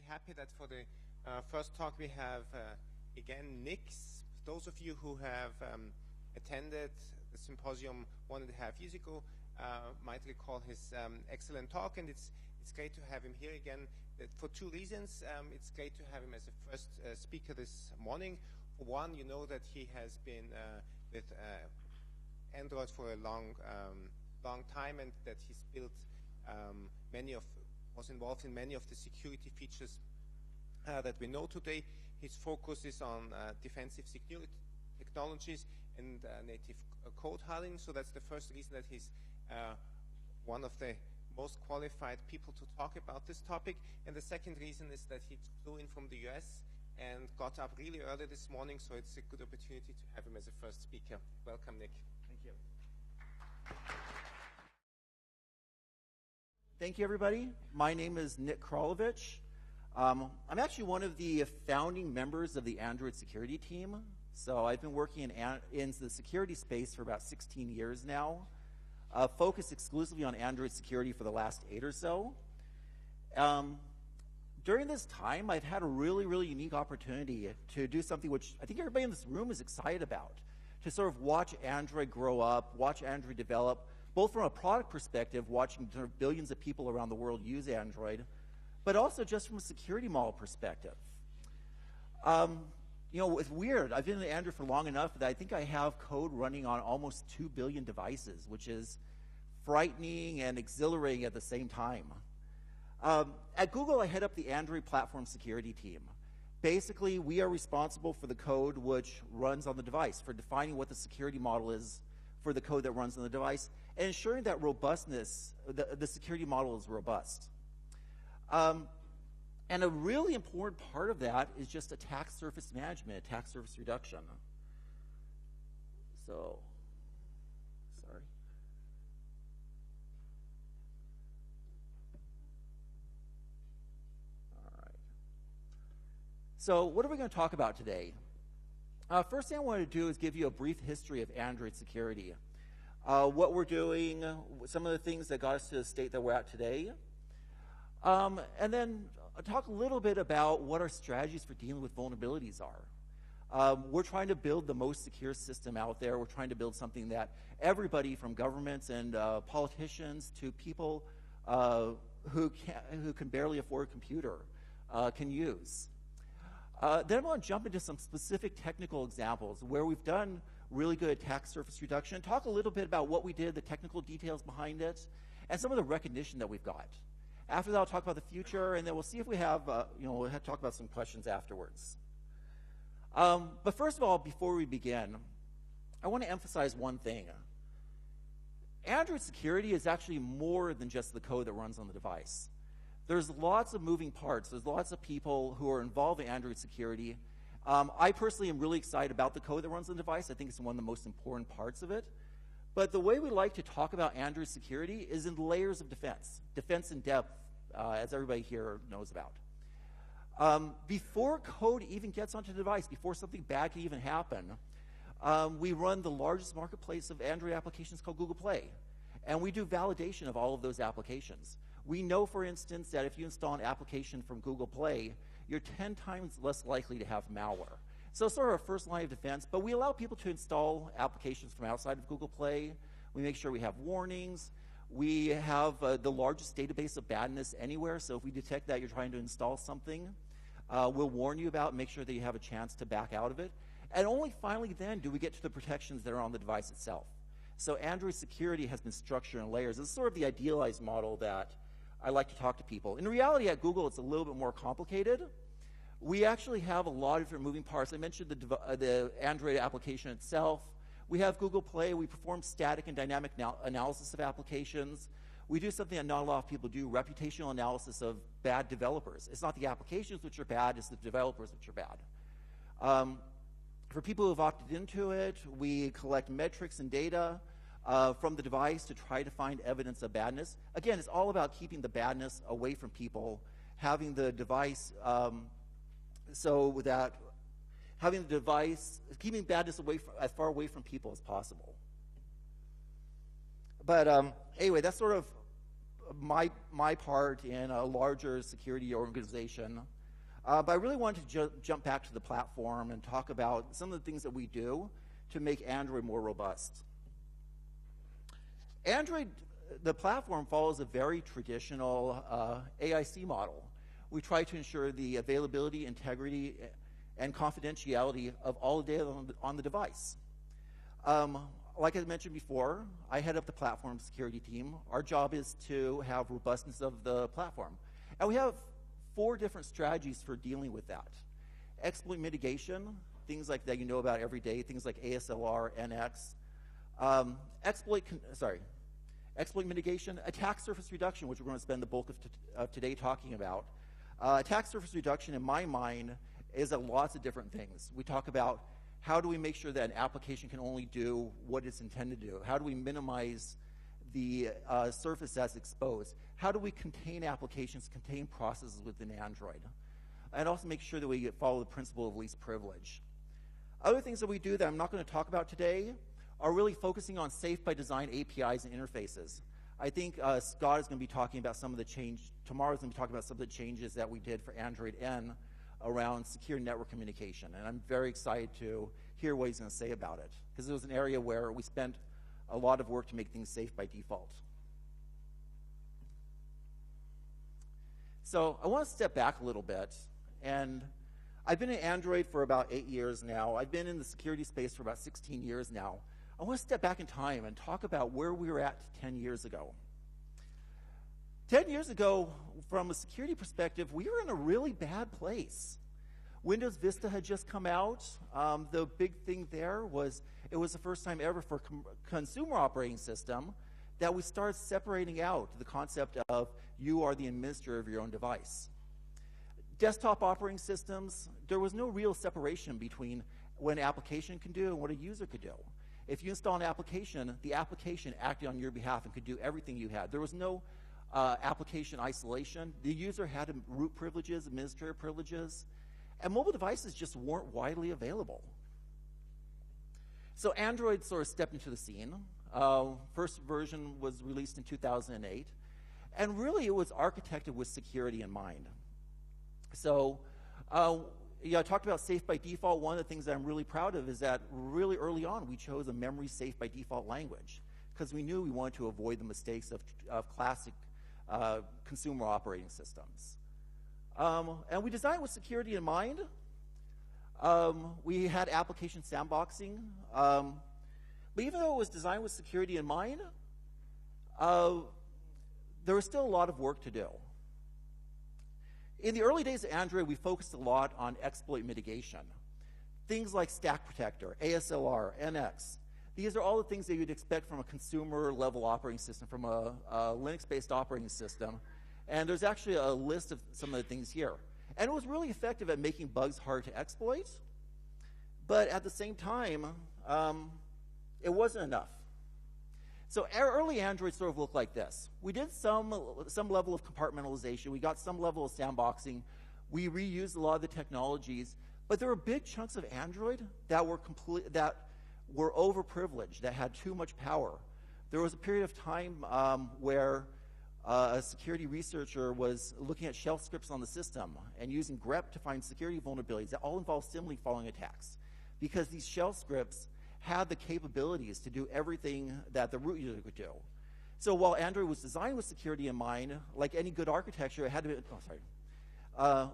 happy that for the first talk we have again Nick. Those of you who have attended the symposium 1.5 years ago might recall his excellent talk, and it's great to have him here again for two reasons. It's great to have him as a first speaker this morning. For one, you know that he has been with Android for a long time, and that he's built was involved in many of the security features that we know today. His focus is on defensive security technologies and native code hardening. So that's the first reason that he's one of the most qualified people to talk about this topic. And the second reason is that he flew in from the US and got up really early this morning, so it's a good opportunity to have him as a first speaker. Welcome, Nick. Thank you. Thank you, everybody. My name is Nick Kralevich. I'm actually one of the founding members of the Android security team. So I've been working in the security space for about 16 years now, focused exclusively on Android security for the last 8 or so. During this time, I've had a really unique opportunity to do something which I think everybody in this room is excited about, to sort of watch Android grow up, watch Android develop, both from a product perspective, watching sort of billions of people around the world use Android, but also just from a security model perspective. You know, it's weird. I've been in Android for long enough that I think I have code running on almost 2 billion devices, which is frightening and exhilarating at the same time. At Google, I head up the Android platform security team. Basically, we are responsible for the code which runs on the device, for defining what the security model is for the code that runs on the device, and ensuring that robustness, the security model is robust. And a really important part of that is just attack surface management, attack surface reduction. So, sorry. All right. So what are we going to talk about today? First thing I want to do is give you a brief history of Android security. What we're doing, some of the things that got us to the state that we're at today. And then I'll talk a little bit about what our strategies for dealing with vulnerabilities are. We're trying to build the most secure system out there. We're trying to build something that everybody, from governments and politicians to people who can barely afford a computer, can use. Then I want to jump into some specific technical examples where we've done really good attack surface reduction, talk a little bit about what we did, the technical details behind it, and some of the recognition that we've got. After that, I'll talk about the future, and then we'll see if we have, we'll have to talk about some questions afterwards. But first of all, before we begin, I want to emphasize one thing. Android security is actually more than just the code that runs on the device. There's lots of moving parts. There's lots of people who are involved in Android security. I personally am really excited about the code that runs on the device. I think it's one of the most important parts of it. But the way we like to talk about Android security is in layers of defense in depth, as everybody here knows about. Before code even gets onto the device, before something bad can even happen, we run the largest marketplace of Android applications called Google Play. And we do validation of all of those applications. We know, for instance, that if you install an application from Google Play, you're 10 times less likely to have malware. So it's sort of our first line of defense, but we allow people to install applications from outside of Google Play. We make sure we have warnings. We have the largest database of badness anywhere, so if we detect that you're trying to install something, we'll warn you about it, make sure that you have a chance to back out of it. And only finally then do we get to the protections that are on the device itself. So Android security has been structured in layers. It's sort of the idealized model that I like to talk to people. In reality, at Google, it's a little bit more complicated. We actually have a lot of different moving parts. I mentioned the Android application itself. We have Google Play. We perform static and dynamic analysis of applications. We do something that not a lot of people do, reputational analysis of bad developers. It's not the applications which are bad, it's the developers which are bad. For people who have opted into it, we collect metrics and data from the device to try to find evidence of badness. Again, it's all about keeping the badness away from people, having the device so that keeping badness as far away from people as possible. But anyway, that's sort of my part in a larger security organization. But I really wanted to jump back to the platform and talk about some of the things that we do to make Android more robust. Android, the platform, follows a very traditional AIC model. We try to ensure the availability, integrity, and confidentiality of all the data on the device. Like I mentioned before, I head up the platform security team. Our job is to have robustness of the platform. And we have 4 different strategies for dealing with that. Exploit mitigation, things like that you know about every day, things like ASLR, NX. Exploit mitigation, attack surface reduction, which we're going to spend the bulk of today talking about. Attack surface reduction, in my mind, is lots of different things. We talk about how do we make sure that an application can only do what it's intended to do? How do we minimize the surface that's exposed? How do we contain applications, contain processes within Android? And also make sure that we follow the principle of least privilege. Other things that we do that I'm not going to talk about today are really focusing on safe by design APIs and interfaces. I think Scott is going to be talking about some of the tomorrow's going to be talking about some of the changes that we did for Android N around secure network communication. And I'm very excited to hear what he's going to say about it, because it was an area where we spent a lot of work to make things safe by default. So I want to step back a little bit. And I've been in Android for about 8 years now. I've been in the security space for about 16 years now. I want to step back in time and talk about where we were at 10 years ago. 10 years ago, from a security perspective, we were in a really bad place. Windows Vista had just come out. The big thing there was it was the first time ever for consumer operating system that we started separating out the concept of you are the administrator of your own device. Desktop operating systems, there was no real separation between what an application can do and what a user could do. If you install an application, the application acted on your behalf and could do everything you had. There was no application isolation. The user had root privileges, administrator privileges, and mobile devices just weren't widely available. So Android sort of stepped into the scene. First version was released in 2008, and really it was architected with security in mind. So I talked about safe by default. One of the things that I'm really proud of is that really early on we chose a memory safe by default language, because we knew we wanted to avoid the mistakes of classic consumer operating systems. And we designed with security in mind. We had application sandboxing. But even though it was designed with security in mind, there was still a lot of work to do. In the early days of Android, we focused a lot on exploit mitigation. Things like Stack Protector, ASLR, NX. These are all the things that you'd expect from a consumer-level operating system, from a Linux-based operating system. And there's actually a list of some of the things here. And it was really effective at making bugs hard to exploit. But at the same time, it wasn't enough. So early Android sort of looked like this. We did some level of compartmentalization. We got some level of sandboxing. We reused a lot of the technologies. But there were big chunks of Android that were overprivileged, that had too much power. There was a period of time where a security researcher was looking at shell scripts on the system and using grep to find security vulnerabilities that all involved similarly following attacks, because these shell scripts had the capabilities to do everything that the root user could do. So while Android was designed with security in mind, like any good architecture, it had to be,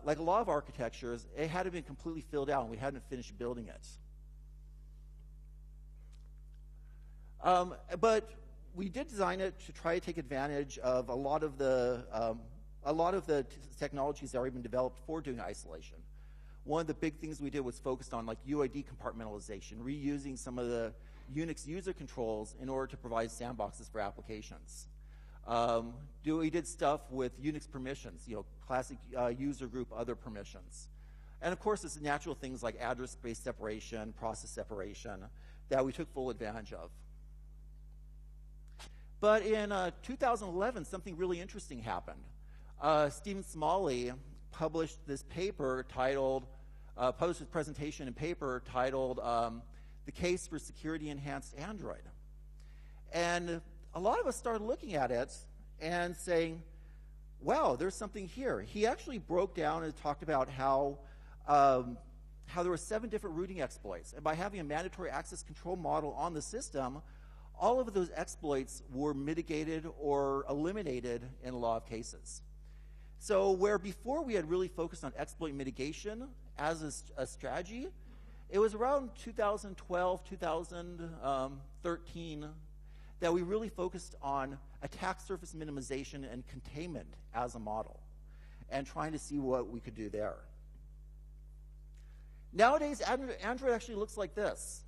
like a lot of architectures, it had to be completely filled out, and we hadn't finished building it. But we did design it to try to take advantage of a lot of the technologies that are even developed for doing isolation. One of the big things we did was focused on like UID compartmentalization, reusing some of the Unix user controls in order to provide sandboxes for applications. We did stuff with Unix permissions, classic user group other permissions. And of course, it's natural things like address space separation, process separation that we took full advantage of. But in 2011, something really interesting happened. Stephen Smalley published this paper titled, published his presentation and paper titled The Case for Security Enhanced Android. And a lot of us started looking at it and saying, wow, there's something here. He actually broke down and talked about how there were 7 different rooting exploits. And by having a mandatory access control model on the system, all of those exploits were mitigated or eliminated in a lot of cases. So where before we had really focused on exploit mitigation as a strategy, it was around 2012, 2013 that we really focused on attack surface minimization and containment as a model and trying to see what we could do there. Nowadays, Android actually looks like this.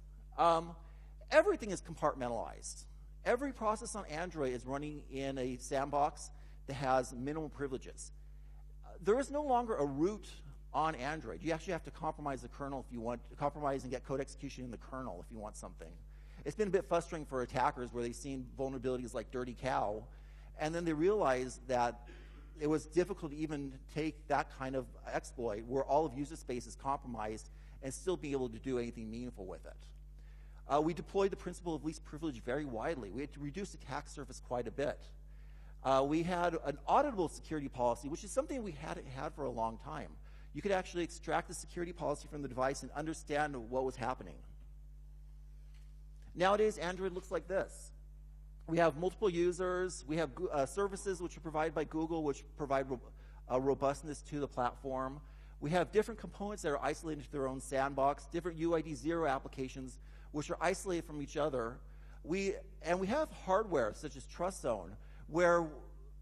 Everything is compartmentalized. Every process on Android is running in a sandbox that has minimal privileges. There is no longer a root on Android. You actually have to compromise the kernel if you want to compromise and get code execution in the kernel if you want something. It's been a bit frustrating for attackers where they've seen vulnerabilities like Dirty Cow, and then they realize that it was difficult to even take that kind of exploit where all of user space is compromised and still be able to do anything meaningful with it. We deployed the principle of least privilege very widely. We had to reduce attack surface quite a bit. We had an auditable security policy, which is something we hadn't had for a long time. You could actually extract the security policy from the device and understand what was happening. Nowadays, Android looks like this. We have multiple users. We have services which are provided by Google, which provide robustness to the platform. We have different components that are isolated to their own sandbox, different UID 0 applications, which are isolated from each other. We have hardware, such as Trust Zone, where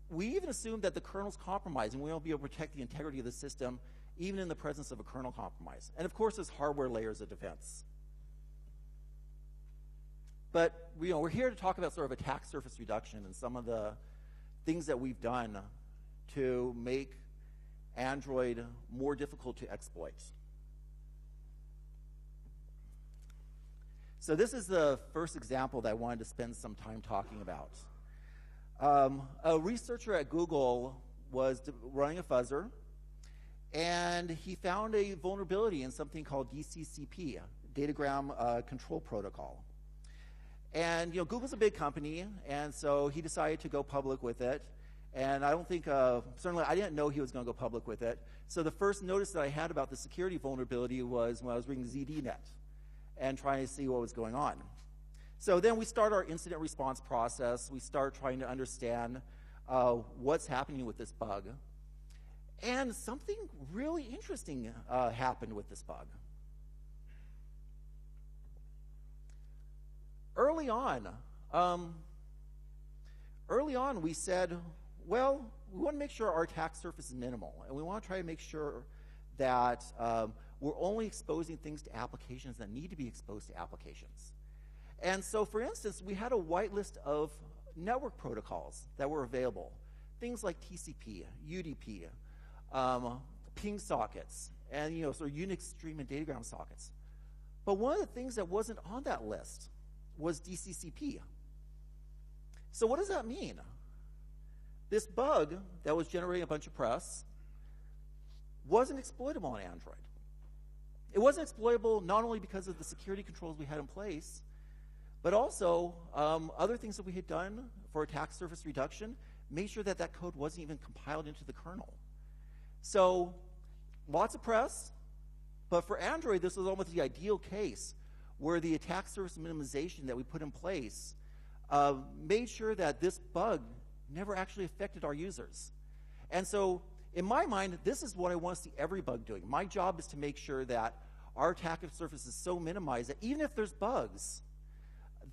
we even assume that the kernel's compromised, and we won't be able to protect the integrity of the system, even in the presence of a kernel compromise. And of course, there's hardware layers of defense. But we're here to talk about sort of attack surface reduction and some of the things that we've done to make Android more difficult to exploit. So this is the first example that I wanted to spend some time talking about. A researcher at Google was running a fuzzer, and he found a vulnerability in something called DCCP, Datagram Control Protocol. And Google's a big company, and so he decided to go public with it. And I don't think, certainly I didn't know he was going to go public with it. So the first notice that I had about the security vulnerability was when I was reading ZDNet and trying to see what was going on. So then we start our incident response process. We start trying to understand what's happening with this bug. And something really interesting happened with this bug. Early on, we said, well, we want to make sure our attack surface is minimal, and we want to try to make sure that we're only exposing things to applications that need to be exposed to applications. And so, for instance, we had a whitelist of network protocols that were available, things like TCP, UDP, ping sockets, and sort of Unix stream and datagram sockets. But one of the things that wasn't on that list was DCCP. So what does that mean? This bug that was generating a bunch of press wasn't exploitable on Android. It wasn't exploitable not only because of the security controls we had in place, but also other things that we had done for attack surface reduction made sure that that code wasn't even compiled into the kernel. So lots of press, but for Android, this was almost the ideal case where the attack surface minimization that we put in place made sure that this bug never actually affected our users. And so in my mind, this is what I want to see every bug doing. My job is to make sure that our attack surface is so minimized that even if there's bugs,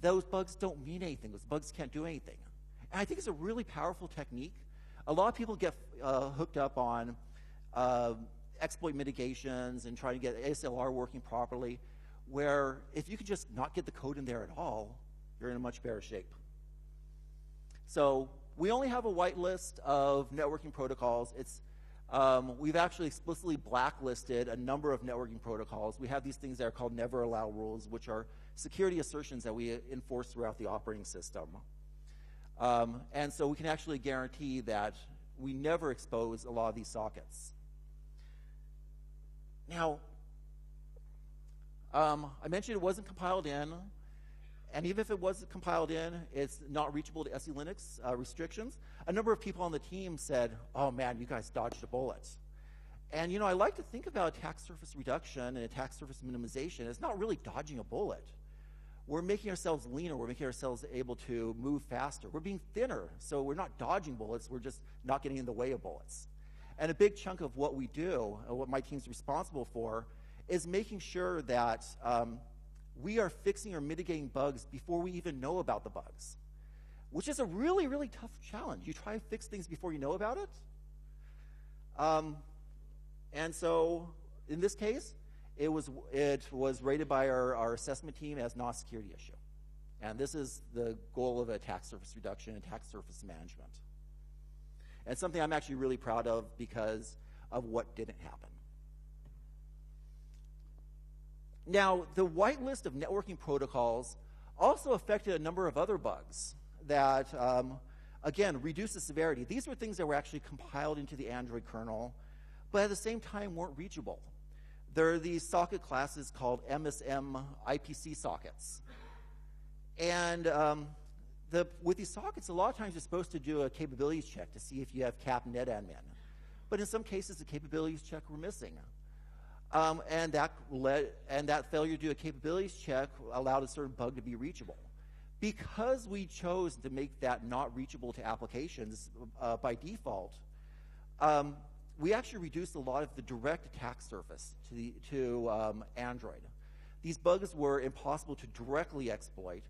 those bugs don't mean anything. Those bugs can't do anything. And I think it's a really powerful technique. A lot of people get hooked up on exploit mitigations and trying to get ASLR working properly, where if you could just not get the code in there at all, you're in a much better shape. So we only have a whitelist of networking protocols. We've actually explicitly blacklisted a number of networking protocols. We have these things that are called never allow rules, which are security assertions that we enforce throughout the operating system. And so we can actually guarantee that we never expose a lot of these sockets. Now, I mentioned it wasn't compiled in, And even if it was compiled in, it's not reachable to SE Linux restrictions. A number of people on the team said, oh man, you guys dodged a bullet. And I like to think about attack surface reduction and attack surface minimization. It's not really dodging a bullet. We're making ourselves leaner. We're making ourselves able to move faster. We're being thinner, so we're not dodging bullets. We're just not getting in the way of bullets. And a big chunk of what we do, and what my team's responsible for, is making sure that we are fixing or mitigating bugs before we even know about the bugs, which is a really, really tough challenge. You try to fix things before you know about it. And so, in this case, it was rated by our assessment team as not a security issue. And this is the goal of attack surface reduction, attack surface management. And something I'm actually really proud of because of what didn't happen. Now, the whitelist of networking protocols also affected a number of other bugs that, again, reduced the severity. These were things that were actually compiled into the Android kernel, but at the same time weren't reachable. There are these socket classes called MSM IPC sockets. And with these sockets, a lot of times you're supposed to do a capabilities check to see if you have cap netadmin. But in some cases, the capabilities check were missing. And that failure to do a capabilities check allowed a certain bug to be reachable. Because we chose to make that not reachable to applications by default, we actually reduced a lot of the direct attack surface to Android. These bugs were impossible to directly exploit.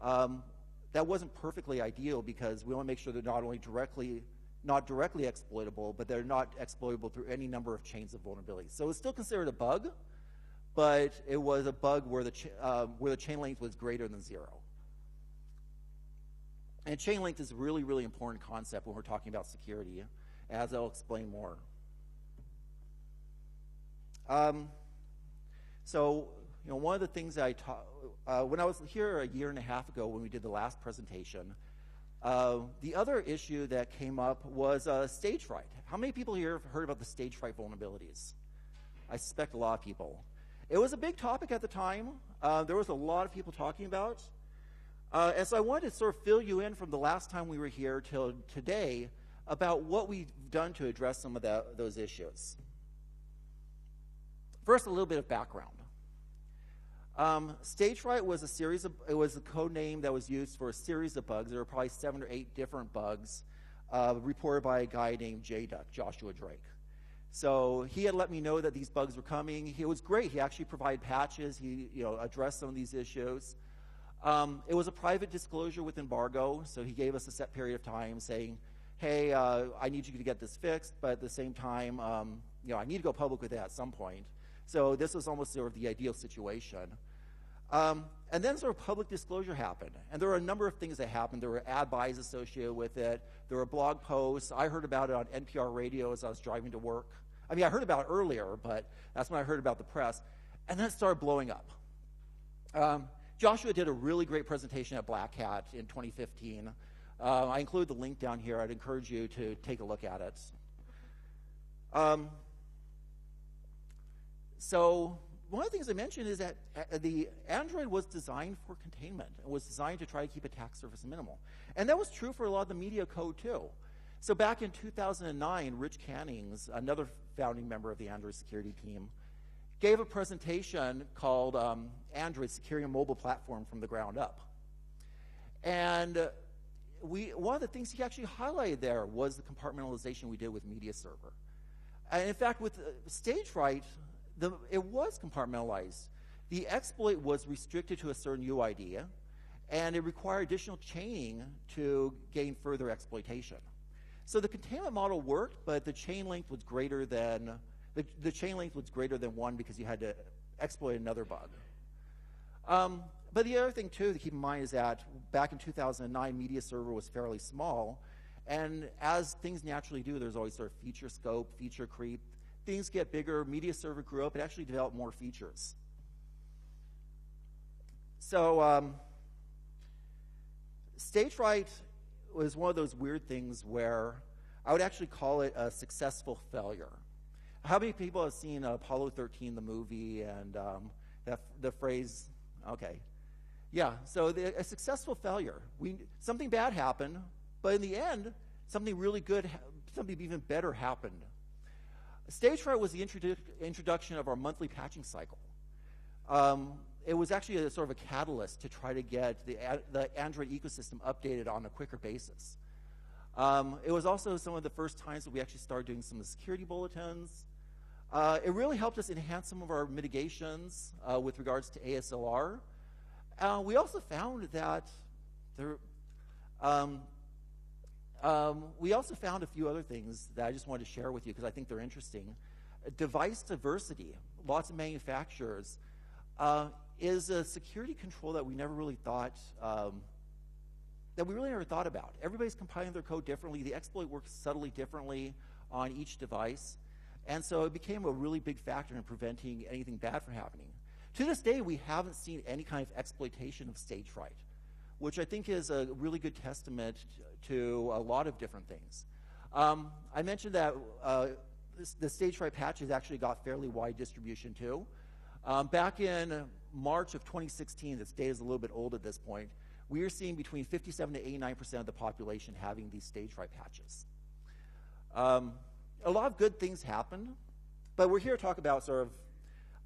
That wasn't perfectly ideal because we want to make sure they're not directly exploitable, but they're not exploitable through any number of chains of vulnerabilities. So it's still considered a bug, but it was a bug where the chain length was greater than 0. And chain length is a really, really important concept when we're talking about security, as I'll explain more. So, one of the things that I taught when I was here a year and a half ago when we did the last presentation, the other issue that came up was stage fright. How many people here have heard about the stage fright vulnerabilities? I suspect a lot of people. It was a big topic at the time. There was a lot of people talking about. And so I wanted to sort of fill you in from the last time we were here till today about what we've done to address some of those issues. First, a little bit of background. Stage fright was it was a code name that was used for a series of bugs. There were probably 7 or 8 different bugs reported by a guy named Joshua Drake. So he had let me know that these bugs were coming. It was great. He actually provided patches. He addressed some of these issues. It was a private disclosure with embargo, so he gave us a set period of time saying, hey, I need you to get this fixed, but at the same time, I need to go public with it at some point. So this was almost sort of the ideal situation. And then sort of public disclosure happened. And there were a number of things that happened. There were ad buys associated with it. There were blog posts. I heard about it on NPR radio as I was driving to work. I mean, I heard about it earlier, but that's when I heard about the press. And then it started blowing up. Joshua did a really great presentation at Black Hat in 2015. I include the link down here. I'd encourage you to take a look at it. So one of the things I mentioned is that the Android was designed for containment. It was designed to try to keep attack surface minimal. And that was true for a lot of the media code, too. So back in 2009, Rich Cannings, another founding member of the Android security team, gave a presentation called Android Securing a Mobile Platform from the Ground Up. And one of the things he actually highlighted there was the compartmentalization we did with Media Server. And in fact, with stage fright, it was compartmentalized. The exploit was restricted to a certain UID, and it required additional chaining to gain further exploitation. So the containment model worked, but the chain length was greater than 1 because you had to exploit another bug. But the other thing, too, to keep in mind is that back in 2009, Media Server was fairly small. And as things naturally do, there's always sort of feature scope, feature creep. Things get bigger. Media Server grew up. It actually developed more features. So stage fright was one of those weird things where I would actually call it a successful failure. How many people have seen Apollo 13, the movie, and the phrase, okay. Yeah, so a successful failure. Something bad happened, but in the end, something really good, something even better happened. Stage fright was the introduction of our monthly patching cycle. It was actually a sort of a catalyst to try to get the Android ecosystem updated on a quicker basis. It was also some of the first times that we actually started doing some of the security bulletins. It really helped us enhance some of our mitigations with regards to ASLR. We also found that we also found a few other things that I just wanted to share with you because I think they're interesting. Device diversity, lots of manufacturers, is a security control that we never really thought about. Everybody's compiling their code differently. The exploit works subtly differently on each device. And so it became a really big factor in preventing anything bad from happening. To this day, we haven't seen any kind of exploitation of stage fright, which I think is a really good testament to a lot of different things. I mentioned that the stage fright patches actually got fairly wide distribution too. Back in March of 2016, this data is a little bit old at this point, we are seeing between 57 to 89% of the population having these stage fright patches. A lot of good things happen, but we're here to talk about sort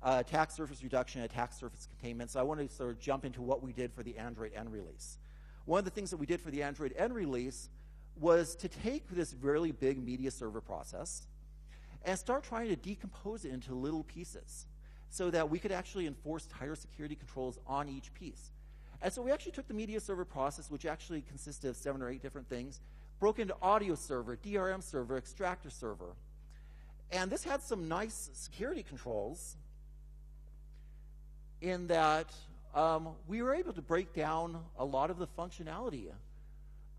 of attack surface reduction, attack surface containment, so I want to sort of jump into what we did for the Android N release. One of the things that we did for the Android N release was to take this really big media server process and start trying to decompose it into little pieces so that we could actually enforce tighter security controls on each piece. And so we actually took the media server process, which actually consisted of 7 or 8 different things, broke into audio server, DRM server, extractor server. And this had some nice security controls in that we were able to break down a lot of the functionality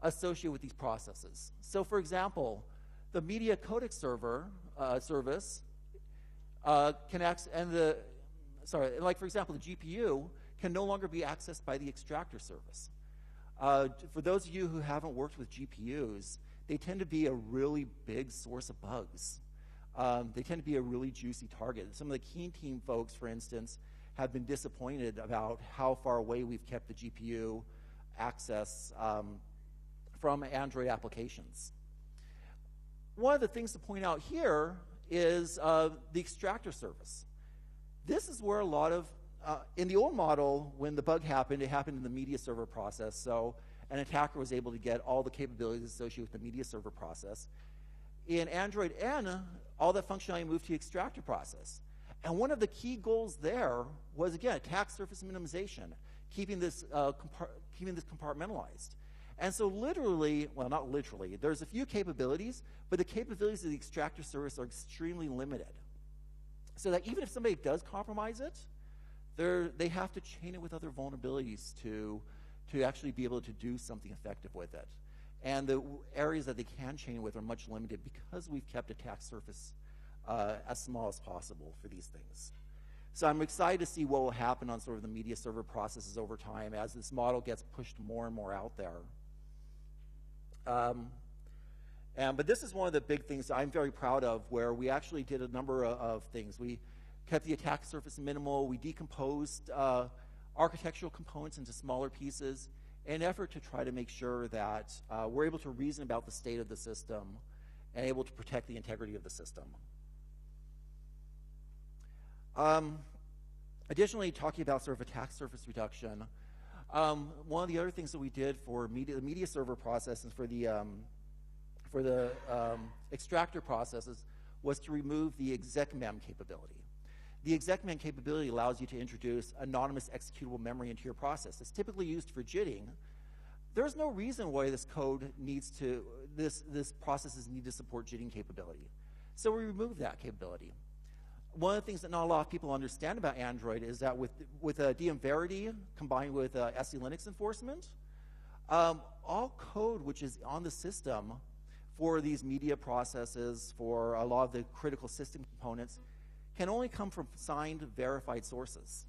associated with these processes. So for example, the media codec server service can access, like for example, the GPU can no longer be accessed by the extractor service. For those of you who haven't worked with GPUs, they tend to be a really big source of bugs. They tend to be a really juicy target. Some of the Keen Team folks, for instance, have been disappointed about how far away we've kept the GPU access from Android applications. One of the things to point out here is the extractor service. This is where a lot of, in the old model, when the bug happened, it happened in the media server process, so an attacker was able to get all the capabilities associated with the media server process. In Android N, all that functionality moved to the extractor process. And one of the key goals there was, again, attack surface minimization, keeping this compartmentalized. And so literally, well, not literally, there's a few capabilities, but the capabilities of the extractor service are extremely limited. So that even if somebody does compromise it, they have to chain it with other vulnerabilities to actually be able to do something effective with it. And the areas that they can chain with are much limited because we've kept attack surface as small as possible for these things. So I'm excited to see what will happen on sort of the media server processes over time as this model gets pushed more and more out there. But this is one of the big things I'm very proud of, where we actually did a number of things. We kept the attack surface minimal. We decomposed architectural components into smaller pieces in an effort to try to make sure that we're able to reason about the state of the system and able to protect the integrity of the system. Additionally, talking about sort of attack surface reduction, one of the other things that we did for the media server process and for the extractor processes was to remove the execmem capability. The execmem capability allows you to introduce anonymous executable memory into your process. It's typically used for JITting. There's no reason why this processes need to support JITting capability. So we removed that capability. One of the things that not a lot of people understand about Android is that with DM Verity combined with SE Linux enforcement, all code which is on the system for these media processes, for a lot of the critical system components, can only come from signed, verified sources.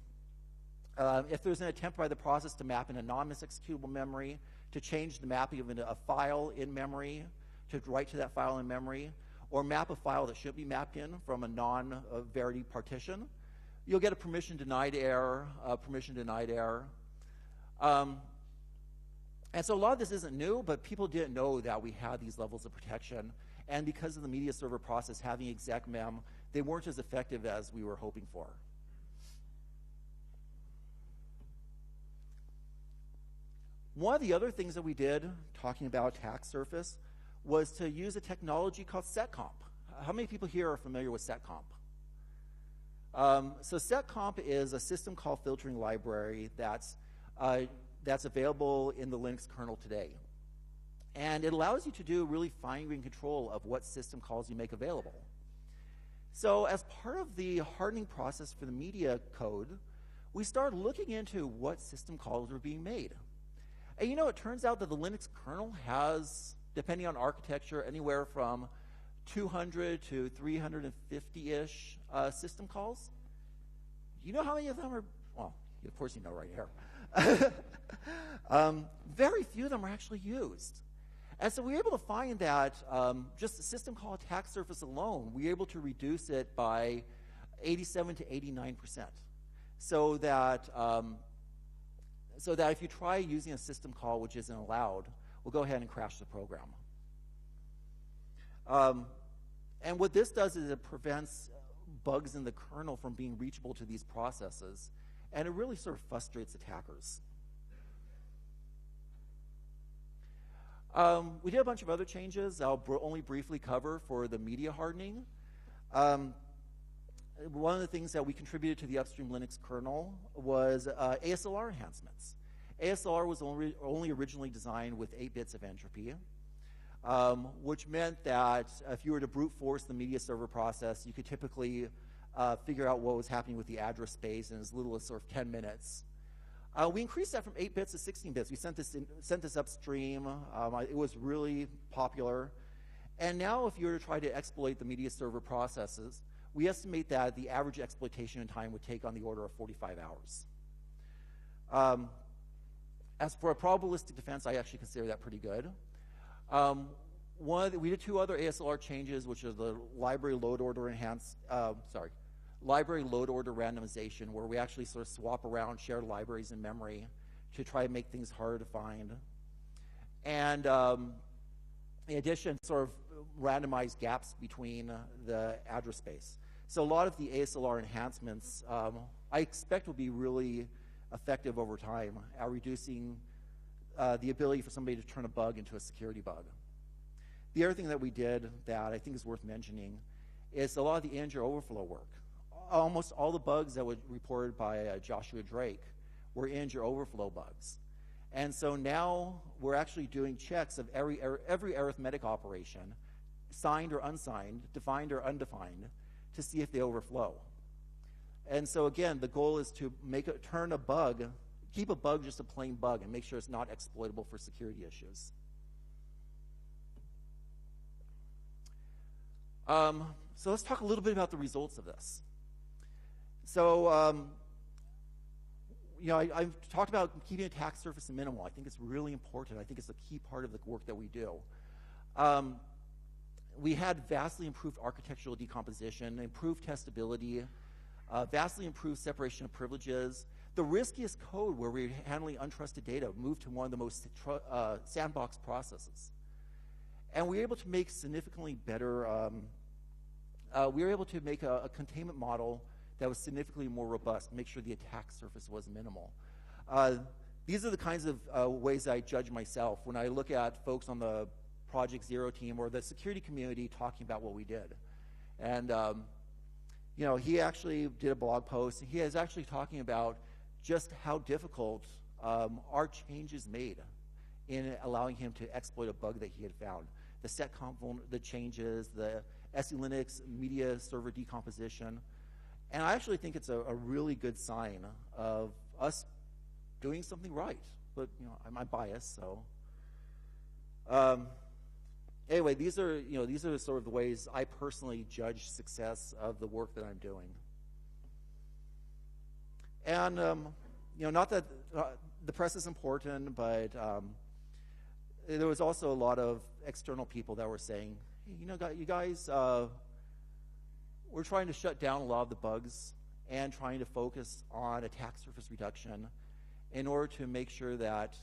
If there's an attempt by the process to map an anonymous executable memory, to change the mapping of a file in memory, to write to that file in memory, or map a file that should be mapped in from a non-Verity partition, you'll get a permission denied error, And so a lot of this isn't new, but people didn't know that we had these levels of protection. And because of the media server process having exec mem, they weren't as effective as we were hoping for. One of the other things that we did, talking about attack surface, was to use a technology called setcomp. How many people here are familiar with setcomp? So setcomp is a system call filtering library that's available in the Linux kernel today. And it allows you to do really fine-grained control of what system calls you make available. So as part of the hardening process for the media code, we started looking into what system calls were being made. And you know, it turns out that the Linux kernel has, depending on architecture, anywhere from 200 to 350-ish system calls. You know how many of them are, well, of course you know right here. Very few of them are actually used. And so we were able to find that just the system call attack surface alone, we were able to reduce it by 87 to 89%. So that if you try using a system call which isn't allowed, we'll go ahead and crash the program. And what this does is it prevents bugs in the kernel from being reachable to these processes, and it really sort of frustrates attackers. We did a bunch of other changes I'll only briefly cover for the media hardening. One of the things that we contributed to the upstream Linux kernel was ASLR enhancements. ASLR was only originally designed with 8 bits of entropy, which meant that if you were to brute force the media server process, you could typically figure out what was happening with the address space in as little as sort of 10 minutes. We increased that from 8 bits to 16 bits. We sent this upstream. It was really popular. And now if you were to try to exploit the media server processes, we estimate that the average exploitation time would take on the order of 45 hours. As for a probabilistic defense, I actually consider that pretty good. We did 2 other ASLR changes, which are the library load order library load order randomization, where we actually sort of swap around shared libraries in memory to try and make things harder to find. And in addition, sort of randomize gaps between the address space. So a lot of the ASLR enhancements I expect will be really effective over time at reducing the ability for somebody to turn a bug into a security bug. The other thing that we did that I think is worth mentioning is a lot of the integer overflow work. Almost all the bugs that were reported by Joshua Drake were integer overflow bugs. And so now we're actually doing checks of every arithmetic operation, signed or unsigned, defined or undefined, to see if they overflow. And so again, the goal is to turn a bug, keep a bug just a plain bug, and make sure it's not exploitable for security issues. So let's talk a little bit about the results of this. So, I've talked about keeping attack surface minimal. I think it's really important. I think it's a key part of the work that we do. We had vastly improved architectural decomposition, improved testability, vastly improved separation of privileges. The riskiest code where we're handling untrusted data moved to one of the most sandbox processes. And we were able to make significantly better, we were able to make a containment model that was significantly more robust, make sure the attack surface was minimal. These are the kinds of ways I judge myself when I look at folks on the Project Zero team or the security community talking about what we did. And he actually did a blog post. He is actually talking about just how difficult our changes made in allowing him to exploit a bug that he had found. The setcomp, the changes, the SE Linux media server decomposition. And I actually think it's a really good sign of us doing something right. But I'm biased, so. Anyway, these are sort of the ways I personally judge success of the work that I'm doing. And not that the press is important, but there was also a lot of external people that were saying, hey, you guys, we're trying to shut down a lot of the bugs and trying to focus on attack surface reduction. in order to make sure that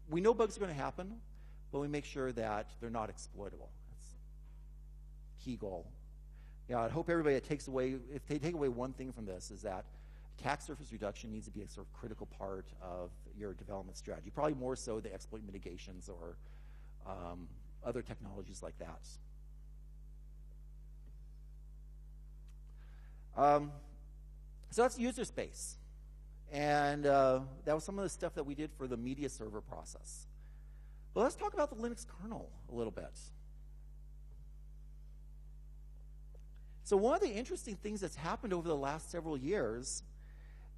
we know bugs are going to happen, but we make sure that they're not exploitable. That's the key goal. I hope everybody takes away, if they take away one thing from this, is that attack surface reduction needs to be a sort of critical part of your development strategy, probably more so the exploit mitigations or other technologies like that. So that's user space. And that was some of the stuff that we did for the media server process. But let's talk about the Linux kernel a little bit. So one of the interesting things that's happened over the last several years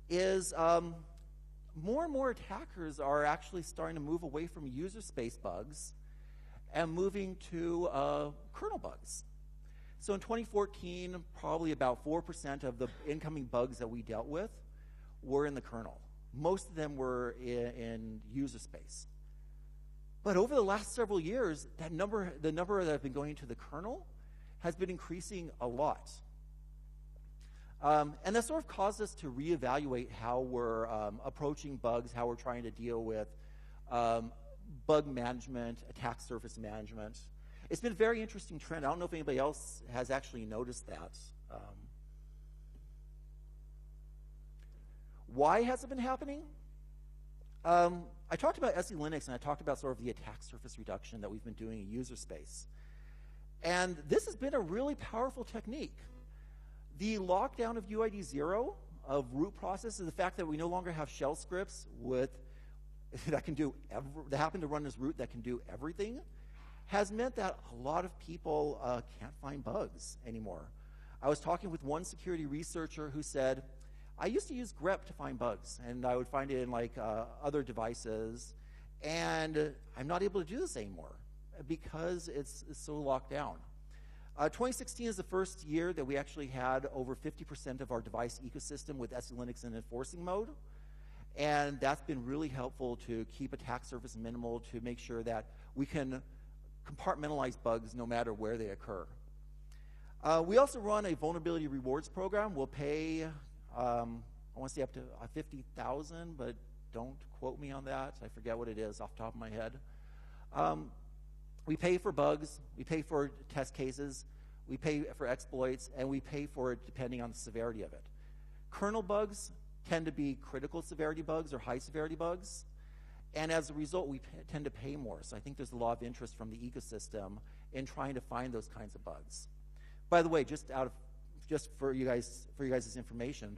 is more and more attackers are actually starting to move away from user space bugs and moving to kernel bugs. So in 2014, probably about 4% of the incoming bugs that we dealt with were in the kernel. Most of them were in user space. But over the last several years, the number that have been going to the kernel has been increasing a lot. And that sort of caused us to reevaluate how we're approaching bugs, how we're trying to deal with bug management, attack surface management. It's been a very interesting trend. I don't know if anybody else has actually noticed that. Why has it been happening? I talked about SE Linux, and I talked about sort of the attack surface reduction that we've been doing in user space. And this has been a really powerful technique. The lockdown of UID 0 of root process is the fact that we no longer have shell scripts that happen to run as root that can do everything, has meant that a lot of people can't find bugs anymore. I was talking with one security researcher who said, I used to use grep to find bugs, and I would find it in other devices, and I'm not able to do this anymore because it's so locked down. 2016 is the first year that we actually had over 50% of our device ecosystem with SE Linux in enforcing mode, and that's been really helpful to keep attack surface minimal, to make sure that we can compartmentalize bugs no matter where they occur. We also run a vulnerability rewards program. We'll pay, I want to say up to 50,000, but don't quote me on that. I forget what it is off the top of my head. We pay for bugs, we pay for test cases, we pay for exploits, and we pay for it depending on the severity of it. Kernel bugs tend to be critical severity bugs or high severity bugs, and as a result, we tend to pay more. So I think there's a lot of interest from the ecosystem in trying to find those kinds of bugs. By the way, just for you guys' information,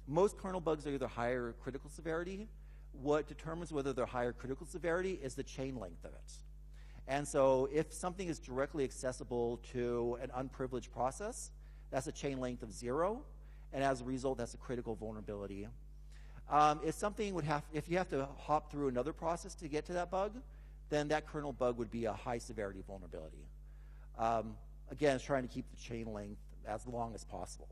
most kernel bugs are either higher critical severity. What determines whether they're higher critical severity is the chain length of it. And so if something is directly accessible to an unprivileged process, that's a chain length of 0, and as a result, that's a critical vulnerability. If you have to hop through another process to get to that bug, then that kernel bug would be a high severity vulnerability. Again, it's trying to keep the chain length as long as possible.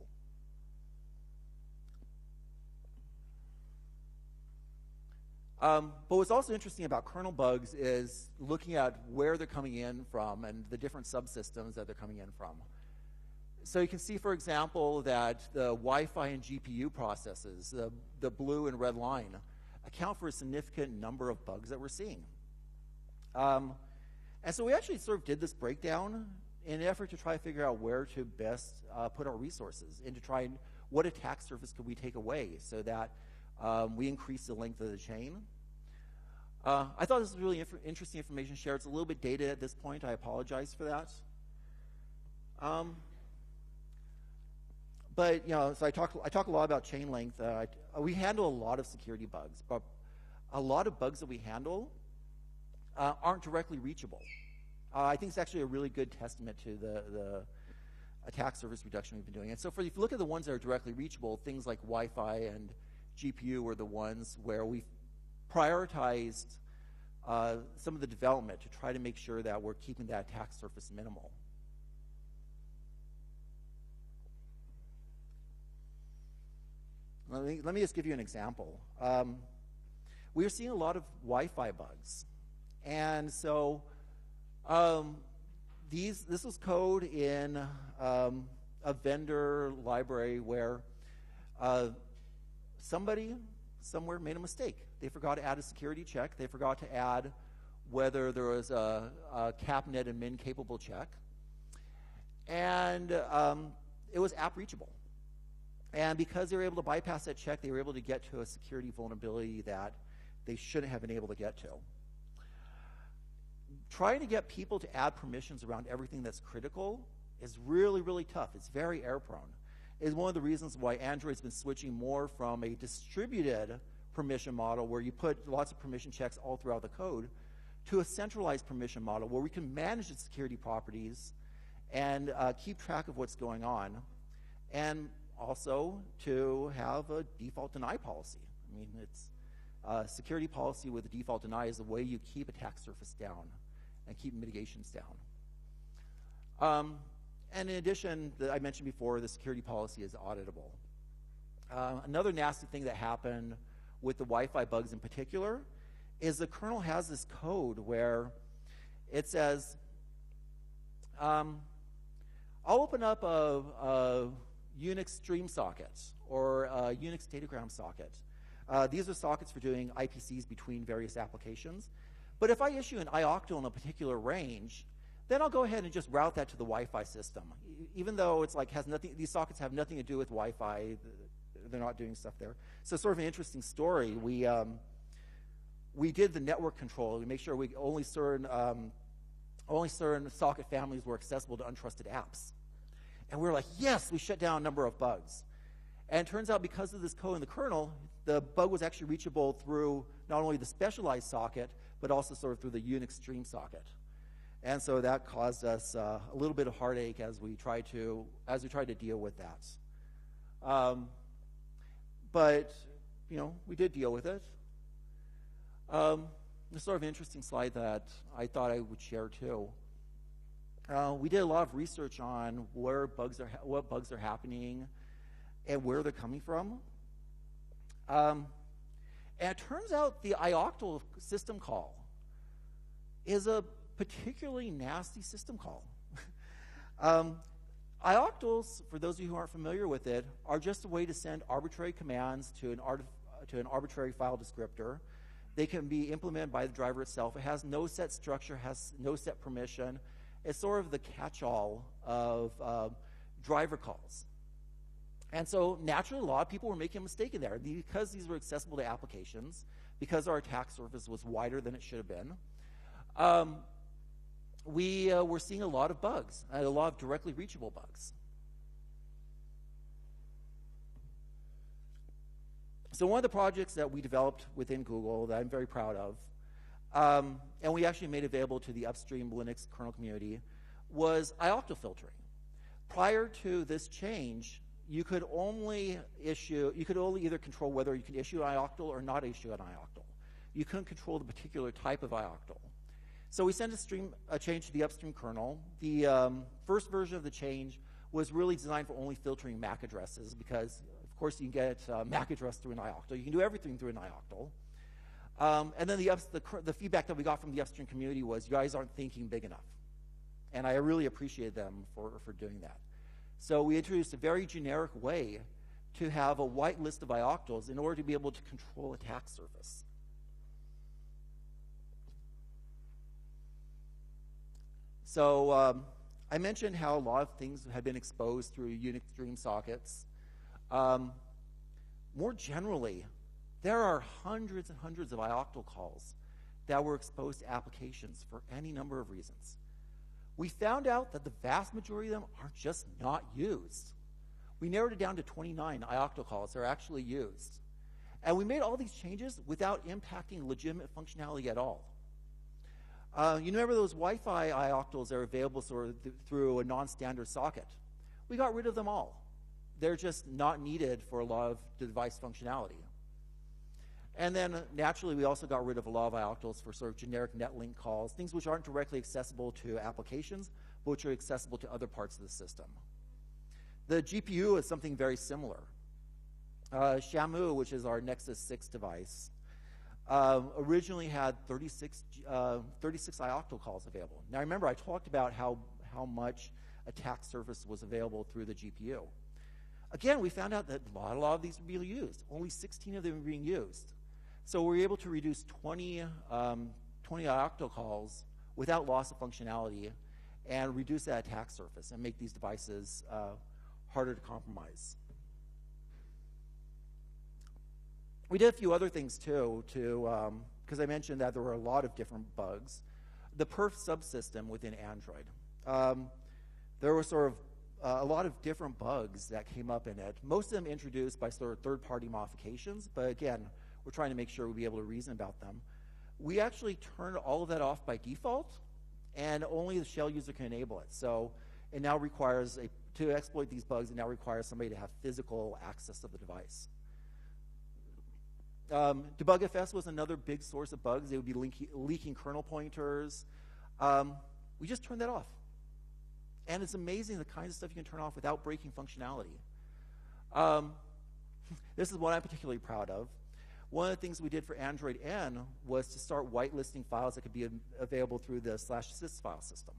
But what's also interesting about kernel bugs is looking at where they're coming in from and the different subsystems that they're coming in from. So you can see, for example, that the Wi-Fi and GPU processes, the blue and red line, account for a significant number of bugs that we're seeing. And so we actually sort of did this breakdown in an effort to try to figure out where to best put our resources and to try and what attack surface could we take away so that we increase the length of the chain. I thought this was really interesting information shared. It's a little bit dated at this point. I apologize for that. But so I talk a lot about chain length. We handle a lot of security bugs, but a lot of bugs that we handle aren't directly reachable. I think it's actually a really good testament to the attack surface reduction we've been doing. And so if you look at the ones that are directly reachable, things like Wi-Fi and GPU were the ones where we prioritized some of the development to try to make sure that we're keeping that attack surface minimal. Let me just give you an example. We are seeing a lot of Wi-Fi bugs. And so this was code in a vendor library where somebody somewhere made a mistake. They forgot to add a security check. They forgot to add whether there was a capnet and min capable check. And it was app reachable. And because they were able to bypass that check, they were able to get to a security vulnerability that they shouldn't have been able to get to. Trying to get people to add permissions around everything that's critical is really, really tough. It's very error-prone. It's one of the reasons why Android's been switching more from a distributed permission model where you put lots of permission checks all throughout the code to a centralized permission model where we can manage the security properties and keep track of what's going on, and also to have a default deny policy. I mean, it's security policy with a default deny is the way you keep attack surface down and keep mitigations down. And in addition, I mentioned before, the security policy is auditable. Another nasty thing that happened with the Wi-Fi bugs in particular is the kernel has this code where it says, I'll open up a Unix stream socket or a Unix datagram socket. These are sockets for doing IPCs between various applications. But if I issue an ioctl in a particular range, then I'll go ahead and just route that to the Wi-Fi system. Even though it's like has nothing, these sockets have nothing to do with Wi-Fi, they're not doing stuff there. So sort of an interesting story. We did the network control. We make sure we only certain socket families were accessible to untrusted apps. And we were like, yes, we shut down a number of bugs. And it turns out because of this code in the kernel, the bug was actually reachable through not only the specialized socket, but also sort of through the Unix stream socket. And so that caused us a little bit of heartache as we tried to deal with that. But you know, we did deal with it. This sort of interesting slide that I thought I would share too. We did a lot of research on what bugs are happening and where they're coming from. And it turns out the ioctl system call is a particularly nasty system call. Ioctls, for those of you who aren't familiar with it, are just a way to send arbitrary commands to an arbitrary file descriptor. They can be implemented by the driver itself. It has no set structure, has no set permission. It's sort of the catch-all of driver calls. And so naturally, a lot of people were making a mistake in there. Because these were accessible to applications, because our attack surface was wider than it should have been, we were seeing a lot of bugs, a lot of directly reachable bugs. So one of the projects that we developed within Google that I'm very proud of, and we actually made available to the upstream Linux kernel community, was ioctl filtering. Prior to this change, you could only either control whether you can issue an ioctl or not issue an ioctl. You couldn't control the particular type of ioctl. So we sent a change to the upstream kernel. The first version of the change was really designed for only filtering MAC addresses because, of course, you can get MAC address through an ioctl. You can do everything through an ioctl. And then the feedback that we got from the upstream community was, you guys aren't thinking big enough. And I really appreciate them for doing that. So we introduced a very generic way to have a white list of ioctls in order to be able to control attack surface. So I mentioned how a lot of things had been exposed through Unix stream sockets. More generally, there are hundreds and hundreds of ioctl calls that were exposed to applications for any number of reasons. We found out that the vast majority of them are just not used. We narrowed it down to 29 ioctl calls that are actually used. And we made all these changes without impacting legitimate functionality at all. You remember those Wi-Fi ioctls that are available sort of through a non-standard socket? We got rid of them all. They're just not needed for a lot of the device functionality. And then naturally, we also got rid of a lot of ioctls for sort of generic netlink calls, things which aren't directly accessible to applications, but which are accessible to other parts of the system. The GPU is something very similar. Shamu, which is our Nexus 6 device, originally had 36 ioctl calls available. Now remember, I talked about how much attack surface was available through the GPU. Again, we found out that not a lot of these were being used. Only 16 of them were being used. So we were able to reduce 20 octocalls without loss of functionality and reduce that attack surface and make these devices harder to compromise. We did a few other things too, because I mentioned that there were a lot of different bugs. The perf subsystem within Android. There were sort of a lot of different bugs that came up in it. Most of them introduced by sort of third-party modifications, but again, we're trying to make sure we'll be able to reason about them. We actually turned all of that off by default, and only the shell user can enable it. So it now requires, to exploit these bugs, it now requires somebody to have physical access to the device. DebugFS was another big source of bugs. They would be leaking kernel pointers. We just turned that off. And it's amazing the kinds of stuff you can turn off without breaking functionality. This is what I'm particularly proud of. One of the things we did for Android N was to start whitelisting files that could be available through the /sys file system.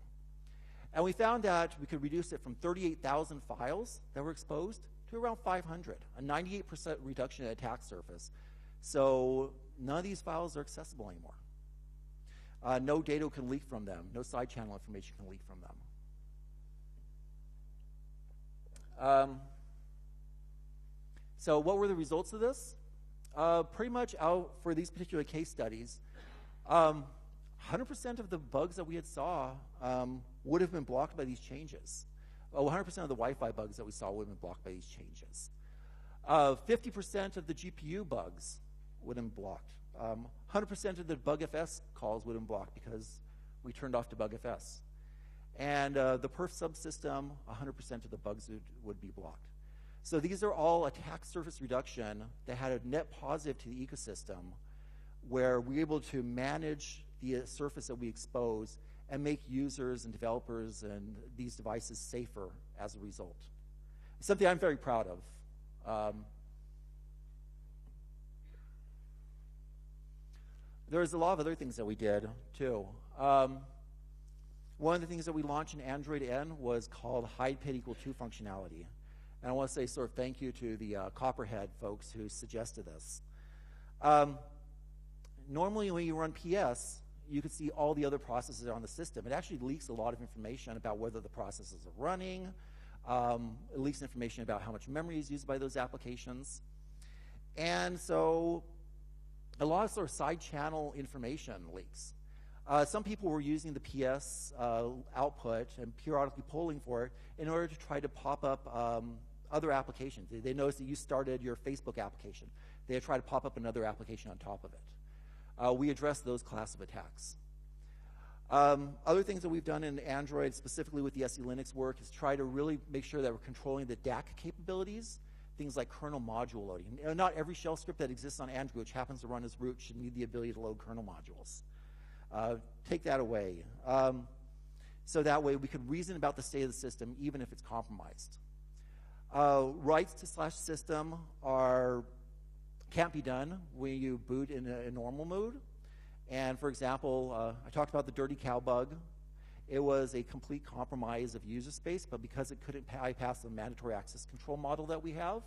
And we found that we could reduce it from 38,000 files that were exposed to around 500, a 98% reduction in attack surface. So none of these files are accessible anymore. No data can leak from them. No side channel information can leak from them. So what were the results of this? Pretty much out for these particular case studies, 100% of the bugs that we had saw would have been blocked by these changes. 100% of the Wi-Fi bugs that we saw would have been blocked by these changes. 50% of the GPU bugs would have been blocked. 100% of the DebugFS calls would have been blocked because we turned off DebugFS. And the perf subsystem, 100% of the bugs would be blocked. So these are all attack surface reduction that had a net positive to the ecosystem, where we're able to manage the surface that we expose and make users and developers and these devices safer as a result. It's something I'm very proud of. There's a lot of other things that we did, too. One of the things that we launched in Android N was called hide pit equal to functionality. And I want to say sort of thank you to the Copperhead folks who suggested this. Normally when you run PS, you can see all the other processes on the system. It actually leaks a lot of information about whether the processes are running. It leaks information about how much memory is used by those applications. And so a lot of sort of side channel information leaks. Some people were using the PS output and periodically polling for it in order to try to pop up other applications. They noticed that you started your Facebook application. They tried to pop up another application on top of it. We addressed those class of attacks. Other things that we've done in Android, specifically with the SE Linux work, is try to really make sure that we're controlling the DAC capabilities, things like kernel module loading. Not every shell script that exists on Android, which happens to run as root, should need the ability to load kernel modules. Take that away. So that way we could reason about the state of the system even if it's compromised. Writes to /system can't be done when you boot in a normal mode. And for example, I talked about the dirty cow bug. It was a complete compromise of user space, but because it couldn't bypass the mandatory access control model that we have,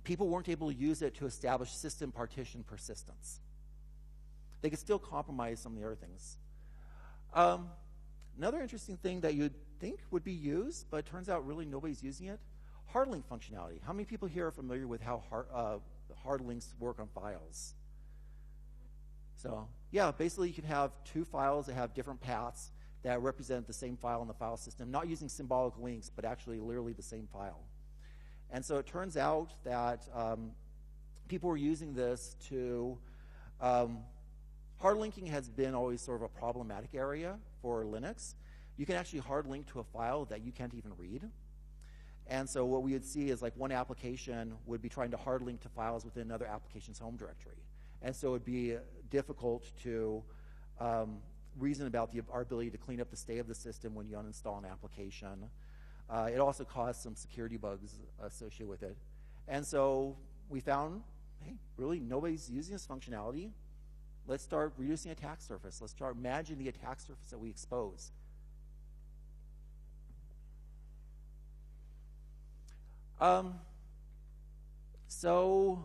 people weren't able to use it to establish system partition persistence. They could still compromise some of the other things. Another interesting thing that you'd think would be used, but it turns out really nobody's using it, hard link functionality. How many people here are familiar with how hard links work on files? So yeah, basically you can have two files that have different paths that represent the same file in the file system, not using symbolic links, but actually literally the same file. And so it turns out that people were using this to hard linking has been always sort of a problematic area for Linux. You can actually hard link to a file that you can't even read. And so what we would see is like one application would be trying to hard link to files within another application's home directory. And so it would be difficult to reason about our ability to clean up the state of the system when you uninstall an application. It also caused some security bugs associated with it. And so we found, hey, really nobody's using this functionality. Let's start reducing attack surface. Let's start managing the attack surface that we expose. So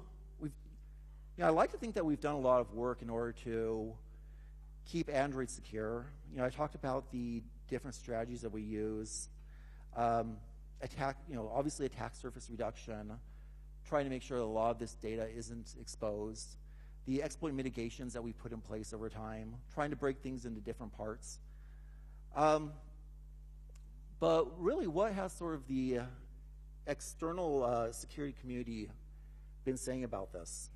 I like to think that we've done a lot of work in order to keep Android secure. I talked about the different strategies that we use. Obviously attack surface reduction, trying to make sure that a lot of this data isn't exposed. The exploit mitigations that we put in place over time, trying to break things into different parts. But really, what has sort of the external security community been saying about this?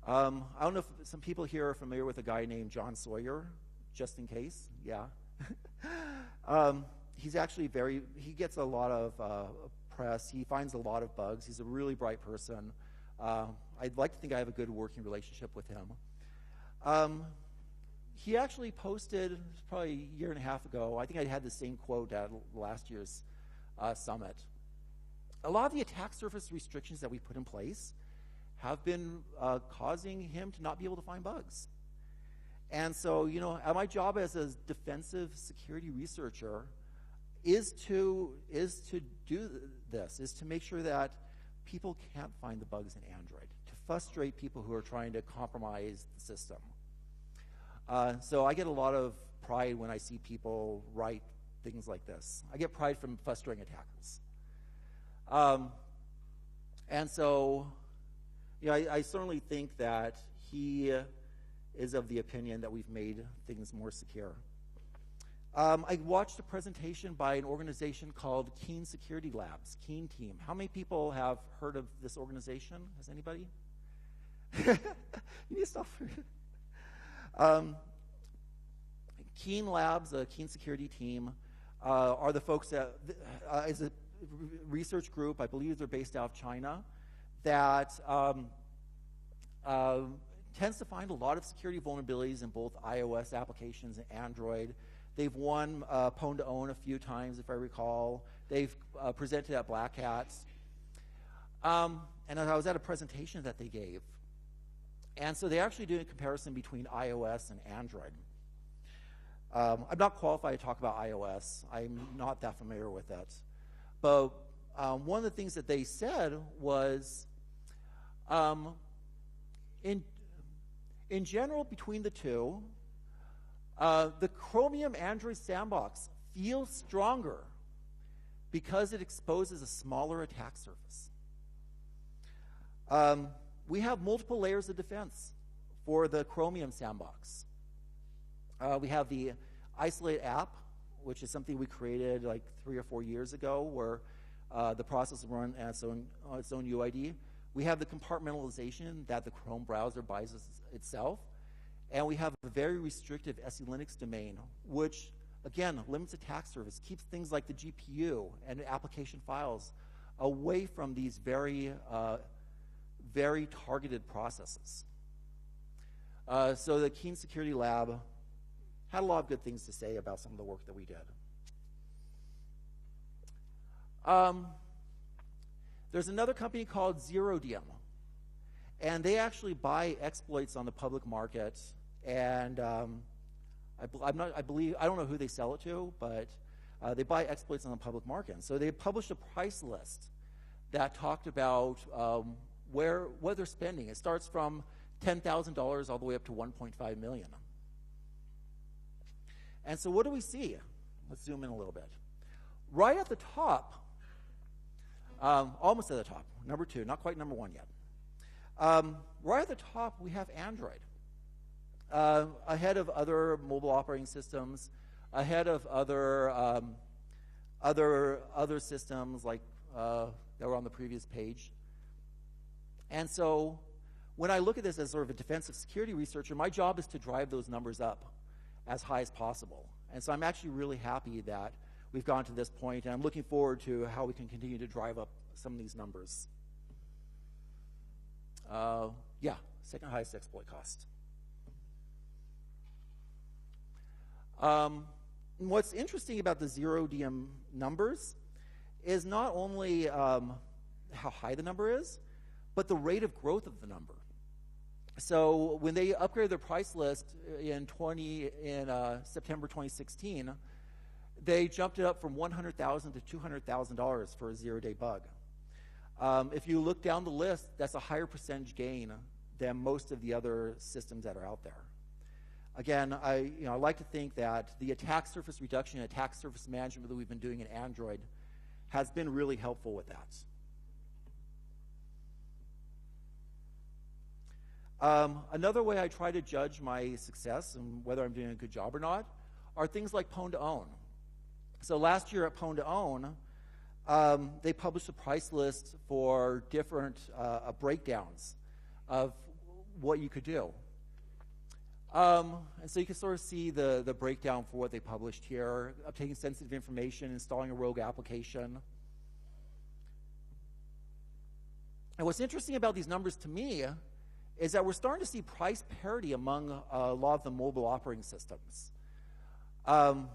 I don't know if some people here are familiar with a guy named John Sawyer, just in case. Yeah. He's actually he gets a lot of press. He finds a lot of bugs. He's a really bright person. I'd like to think I have a good working relationship with him. He actually posted probably a year and a half ago, I think I had the same quote at last year's summit. A lot of the attack surface restrictions that we put in place have been causing him to not be able to find bugs. And so, my job as a defensive security researcher is to do this, is to make sure that people can't find the bugs in Android, to frustrate people who are trying to compromise the system. So I get a lot of pride when I see people write things like this. I get pride from frustrating attackers. And so, I certainly think that he is of the opinion that we've made things more secure. I watched a presentation by an organization called Keen Security Labs, Keen Team. How many people have heard of this organization? Has anybody? You need to stop. Keen Labs, a Keen Security Team, are the folks that is a research group. I believe they're based out of China that tends to find a lot of security vulnerabilities in both iOS applications and Android. They've won Pwn to Own a few times, if I recall. They've presented at Black Hats. And I was at a presentation that they gave. And so they actually do a comparison between iOS and Android. I'm not qualified to talk about iOS. I'm not that familiar with it. But one of the things that they said was, in general, between the two, the Chromium Android sandbox feels stronger because it exposes a smaller attack surface. We have multiple layers of defense for the Chromium sandbox. We have the isolate app, which is something we created like 3 or 4 years ago, where the process will run on its own UID. We have the compartmentalization that the Chrome browser buys itself. And we have a very restrictive SE Linux domain, which, again, limits attack surface, keeps things like the GPU and application files away from these very, very targeted processes. So the Keen Security Lab had a lot of good things to say about some of the work that we did. There's another company called ZeroDium, and they actually buy exploits on the public market. And I don't know who they sell it to, but they buy exploits on the public market. And so they published a price list that talked about what they're spending. It starts from $10,000 all the way up to $1.5 million. And so what do we see? Let's zoom in a little bit. Right at the top, almost at the top, number 2, not quite number 1 yet. Right at the top, we have Android. Ahead of other mobile operating systems, ahead of other systems like that were on the previous page. And so when I look at this as sort of a defensive security researcher, my job is to drive those numbers up as high as possible. And so I'm actually really happy that we've gotten to this point, and I'm looking forward to how we can continue to drive up some of these numbers. Second highest exploit cost. What's interesting about the ZeroDium numbers is not only how high the number is, but the rate of growth of the number. So when they upgraded their price list in September 2016, they jumped it up from $100,000 to $200,000 for a zero-day bug. If you look down the list, that's a higher percentage gain than most of the other systems that are out there. Again, I like to think that the attack surface reduction and attack surface management that we've been doing in Android has been really helpful with that. Another way I try to judge my success and whether I'm doing a good job or not are things like Pwn to Own. So last year at Pwn to Own, they published a price list for different breakdowns of what you could do. And so you can sort of see the breakdown for what they published here: obtaining sensitive information, installing a rogue application. And what's interesting about these numbers to me is that we're starting to see price parity among a lot of the mobile operating systems. And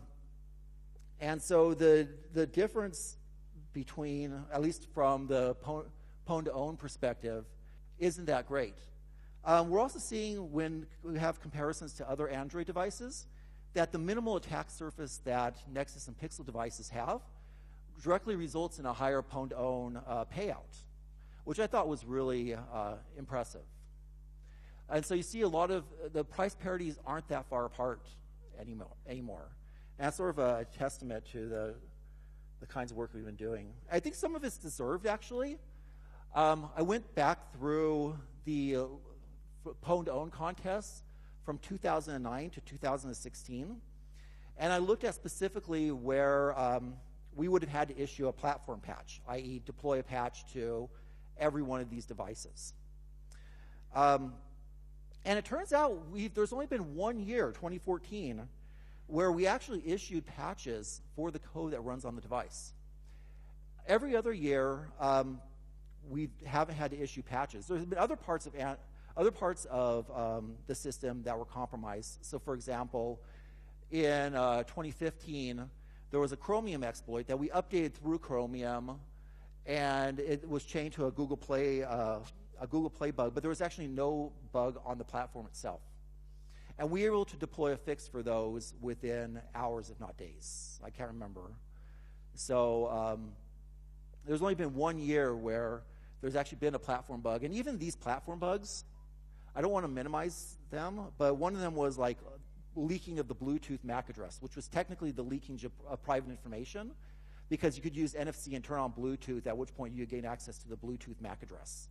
so the difference between, at least from the Pwn to Own perspective, isn't that great. We're also seeing, when we have comparisons to other Android devices, that the minimal attack surface that Nexus and Pixel devices have directly results in a higher Pwn to Own payout, which I thought was really impressive. And so you see a lot of the price parities aren't that far apart anymore. And that's sort of a testament to the kinds of work we've been doing. I think some of it's deserved, actually. I went back through the Pwn to Own contests from 2009 to 2016, and I looked at specifically where we would have had to issue a platform patch, i.e. deploy a patch to every one of these devices. And it turns out there's only been 1 year, 2014, where we actually issued patches for the code that runs on the device. Every other year, we haven't had to issue patches. There's been other parts of the system that were compromised. So, for example, in 2015, there was a Chromium exploit that we updated through Chromium, and it was changed to a Google Play bug, but there was actually no bug on the platform itself. And we were able to deploy a fix for those within hours, if not days. I can't remember. So there's only been 1 year where there's actually been a platform bug. And even these platform bugs, I don't want to minimize them, but one of them was like leaking of the Bluetooth MAC address, which was technically the leaking of private information, because you could use NFC and turn on Bluetooth, at which point you gain access to the Bluetooth MAC address.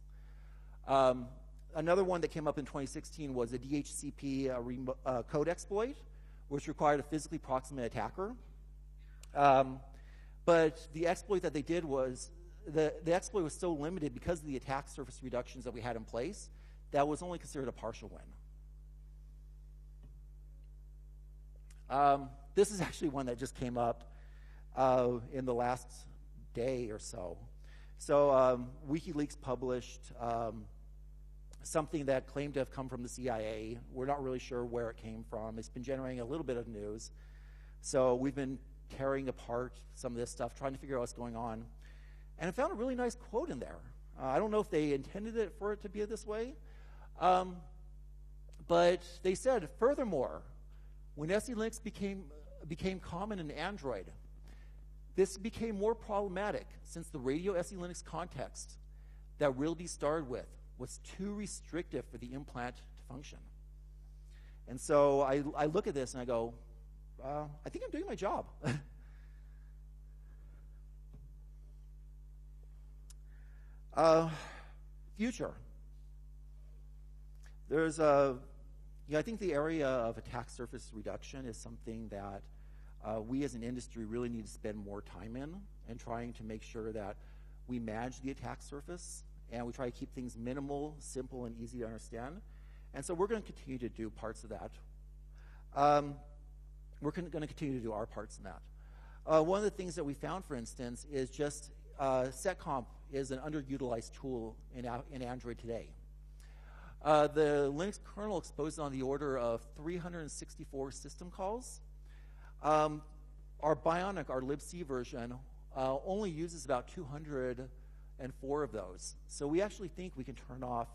Another one that came up in 2016 was a DHCP code exploit, which required a physically proximate attacker. But the exploit that they did was, the exploit was so limited because of the attack surface reductions that we had in place, that was only considered a partial win. This is actually one that just came up in the last day or so. So WikiLeaks published something that claimed to have come from the CIA. We're not really sure where it came from. It's been generating a little bit of news. So we've been tearing apart some of this stuff, trying to figure out what's going on. And I found a really nice quote in there. I don't know if they intended it for it to be this way. But they said, furthermore, when SE-Linux became common in Android, this became more problematic since the radio SE-Linux context that RealD started with was too restrictive for the implant to function. And so I look at this and I go, I think I'm doing my job. Future. There's I think the area of attack surface reduction is something that we as an industry really need to spend more time in and trying to make sure that we manage the attack surface and we try to keep things minimal, simple, and easy to understand. And so we're going to continue to do parts of that. We're going to continue to do our parts in that. One of the things that we found, for instance, is just setcomp is an underutilized tool in Android today. The Linux kernel exposes on the order of 364 system calls. Our Bionic, our libc version, only uses about 204 of those. So we actually think we can turn off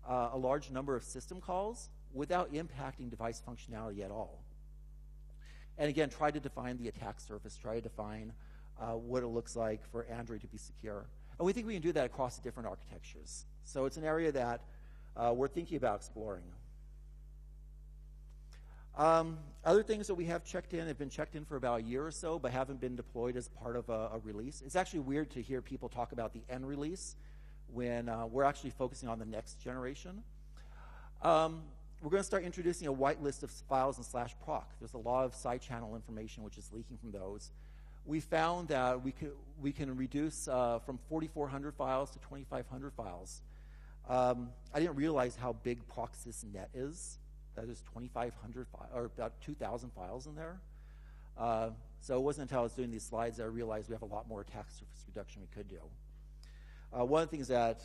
a large number of system calls without impacting device functionality at all. and again, try to define the attack surface, try to define what it looks like for Android to be secure. And we think we can do that across the different architectures. So it's an area that we're thinking about exploring. Other things that we have checked in have been checked in for about a year or so, but haven't been deployed as part of a release. It's actually weird to hear people talk about the end release when we're actually focusing on the next generation. We're going to start introducing a whitelist of files in /proc. There's a lot of side channel information which is leaking from those. We found that we can reduce from 4,400 files to 2,500 files. I didn't realize how big procsysnet is. That is 2,500 or about 2,000 files in there. So it wasn't until I was doing these slides that I realized we have a lot more attack surface reduction we could do. One of the things that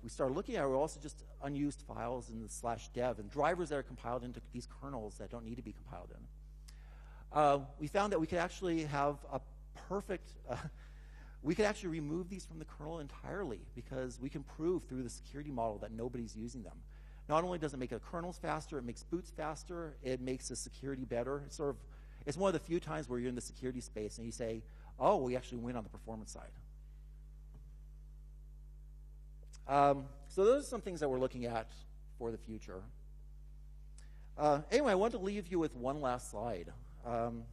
we started looking at were also just unused files in the /dev and drivers that are compiled into these kernels that don't need to be compiled in. We found that we could actually have a perfect, we could actually remove these from the kernel entirely because we can prove through the security model that nobody's using them. Not only does it make the kernels faster, it makes boots faster, it makes the security better. It's one of the few times where you're in the security space and you say, oh, we actually win on the performance side. So those are some things that we're looking at for the future. Anyway, I want to leave you with one last slide and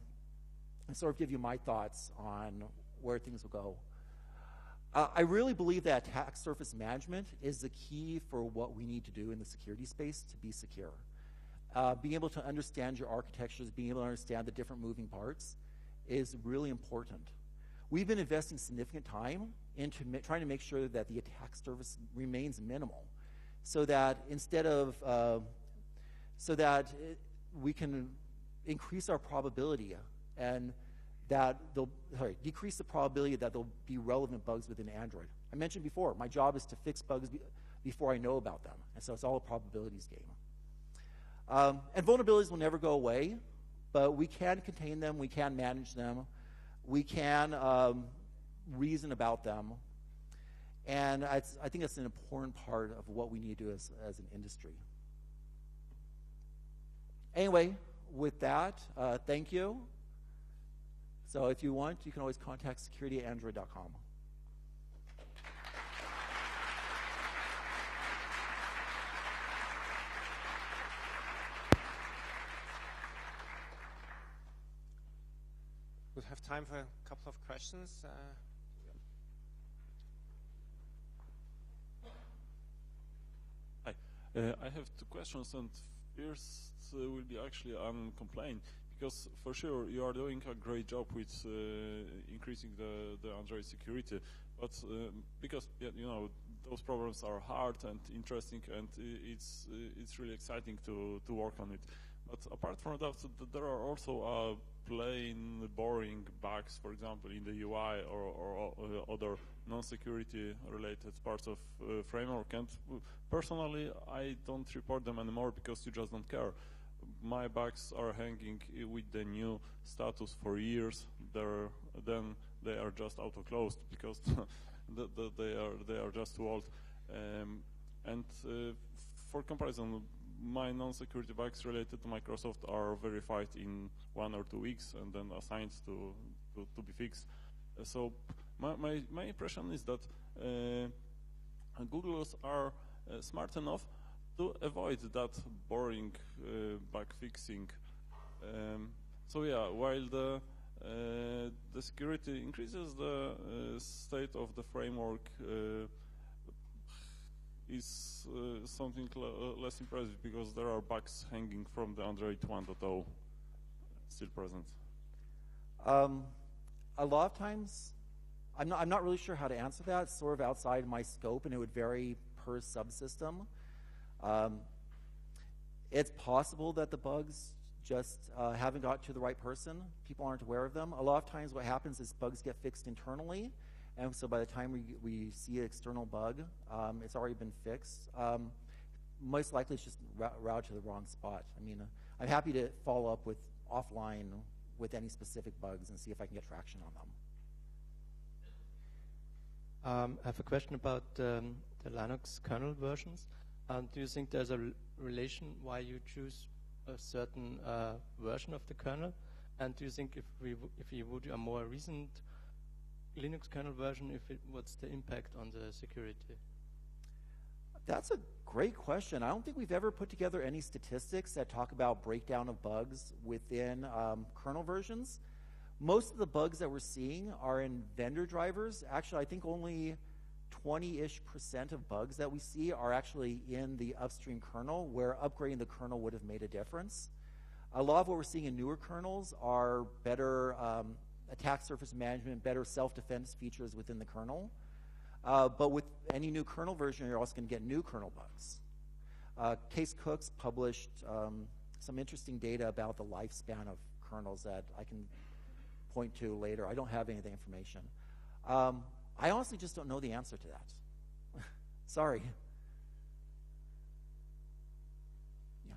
sort of give you my thoughts on where things will go. I really believe that attack surface management is the key for what we need to do in the security space to be secure. Being able to understand your architectures, being able to understand the different moving parts is really important. We've been investing significant time into trying to make sure that the attack surface remains minimal so that instead of, we can increase our probability and that decrease the probability that there'll be relevant bugs within Android. I mentioned before, my job is to fix bugs before I know about them, and so it's all a probabilities game. And vulnerabilities will never go away, but we can contain them, we can manage them, we can reason about them, and I think that's an important part of what we need to do as an industry. Anyway, with that, thank you. So if you want, you can always contact security@android.com. We'll have time for a couple of questions. Hi. I have two questions, and first will be actually on complaint. Because for sure you are doing a great job with increasing the Android security, but because you know those problems are hard and interesting, and it's really exciting to work on it. But apart from that, there are also plain boring bugs, for example, in the UI or other non-security related parts of framework. And personally, I don't report them anymore because you just don't care. My bugs are hanging with the new status for years. Then they are just auto-closed because they are just too old. And for comparison, my non-security bugs related to Microsoft are verified in 1 or 2 weeks and then assigned to be fixed. So my impression is that Googles are smart enough to avoid that boring bug fixing. So yeah, while the security increases, the state of the framework is something less impressive because there are bugs hanging from the Android 1.0 still present. A lot of times, I'm not really sure how to answer that. It's sort of outside my scope, and it would vary per subsystem. It's possible that the bugs just haven't got to the right person. People aren't aware of them. A lot of times what happens is bugs get fixed internally, and so by the time we see an external bug, it's already been fixed. Most likely it's just routed to the wrong spot. I mean, I'm happy to follow up with offline with any specific bugs and see if I can get traction on them. I have a question about the Linux kernel versions. Do you think there's a relation why you choose a certain version of the kernel? And do you think if we would do a more recent Linux kernel version, what's the impact on the security? That's a great question. I don't think we've ever put together any statistics that talk about breakdown of bugs within kernel versions. Most of the bugs that we're seeing are in vendor drivers. Actually, I think only 20-ish% of bugs that we see are actually in the upstream kernel, where upgrading the kernel would have made a difference. A lot of what we're seeing in newer kernels are better attack surface management, better self-defense features within the kernel. But with any new kernel version, you're also going to get new kernel bugs. Case Cooks published some interesting data about the lifespan of kernels that I can point to later. I don't have any of the information. I honestly just don't know the answer to that. Sorry. Yeah.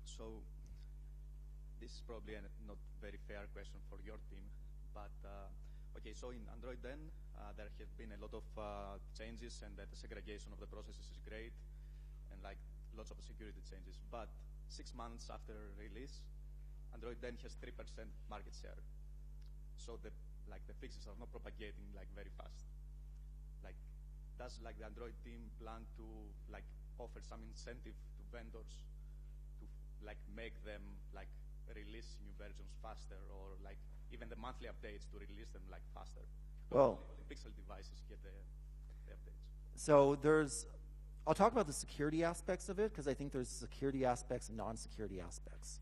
So this is probably a not very fair question for your team, but okay, so in Android 10, there have been a lot of changes, and that the segregation of the processes is great, and like lots of security changes. But 6 months after release, Android 10 has 3% market share. So the fixes are not propagating like very fast. Like, does like the Android team plan to like offer some incentive to vendors to like make them like release new versions faster, or like even the monthly updates to release them like faster? Well, only Pixel devices get the updates. So I'll talk about the security aspects of it, because I think there's security aspects and non-security aspects.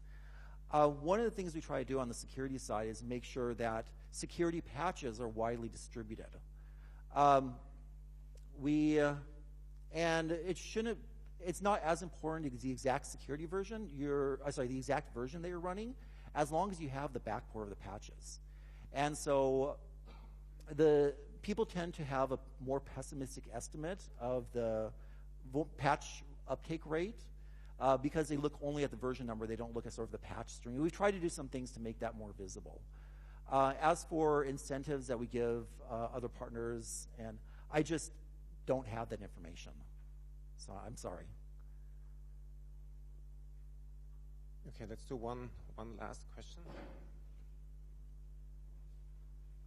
One of the things we try to do on the security side is make sure that security patches are widely distributed. And it's not as important as the exact security version, the exact version that you're running, as long as you have the backport of the patches. And so the people tend to have a more pessimistic estimate of the patch uptake rate because they look only at the version number. They don't look at sort of the patch string. We've tried to do some things to make that more visible. As for incentives that we give other partners, and I just don't have that information. So I'm sorry. Okay, let's do one last question.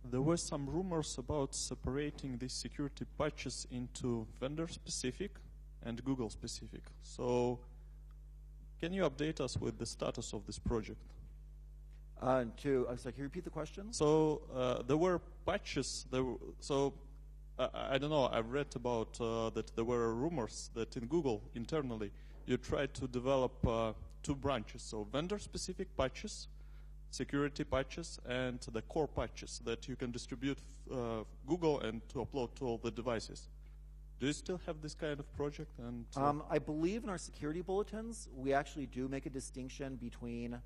There were some rumors about separating the security patches into vendor-specific and Google-specific. So can you update us with the status of this project? I'm sorry, can you repeat the question? So there were patches. I don't know. I've read about that there were rumors that in Google internally you tried to develop 2 branches. So vendor-specific patches, security patches, and the core patches that you can distribute Google and to upload to all the devices. Do you still have this kind of project? And I believe in our security bulletins, we actually do make a distinction between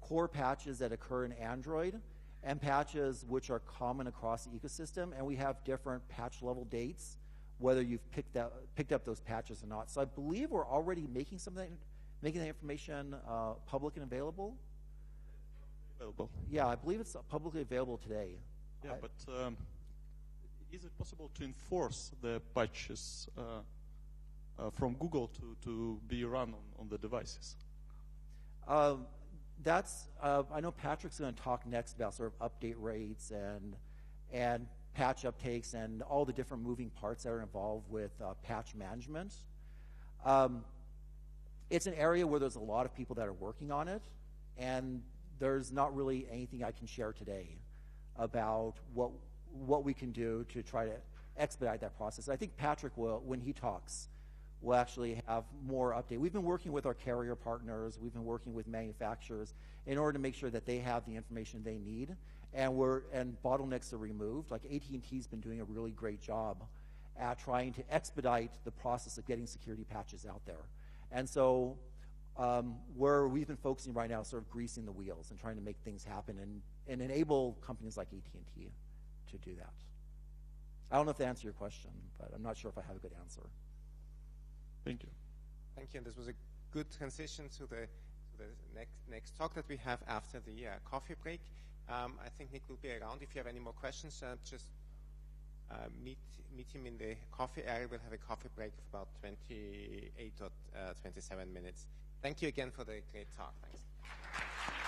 core patches that occur in Android and patches which are common across the ecosystem, and we have different patch level dates, whether you've picked up those patches or not. So I believe we're already making making that information public and available. Yeah, I believe it's publicly available today. Yeah, but is it possible to enforce the patches from Google to be run on the devices? I know Patrick's going to talk next about sort of update rates and patch uptakes and all the different moving parts that are involved with patch management. It's an area where there's a lot of people that are working on it, and there's not really anything I can share today about what we can do to try to expedite that process. I think Patrick will, when he talks, will actually have more update. We've been working with our carrier partners, we've been working with manufacturers in order to make sure that they have the information they need, and bottlenecks are removed. Like AT&T's been doing a really great job at trying to expedite the process of getting security patches out there. And so where we've been focusing right now is sort of greasing the wheels and trying to make things happen and enable companies like AT&T to do that. I don't know if that answers your question, but I'm not sure if I have a good answer. Thank you. Thank you. And this was a good transition to the next talk that we have after the coffee break. I think Nick will be around. If you have any more questions, just meet him in the coffee area. We'll have a coffee break of about 28 or 27 minutes. Thank you again for the great talk. Thanks.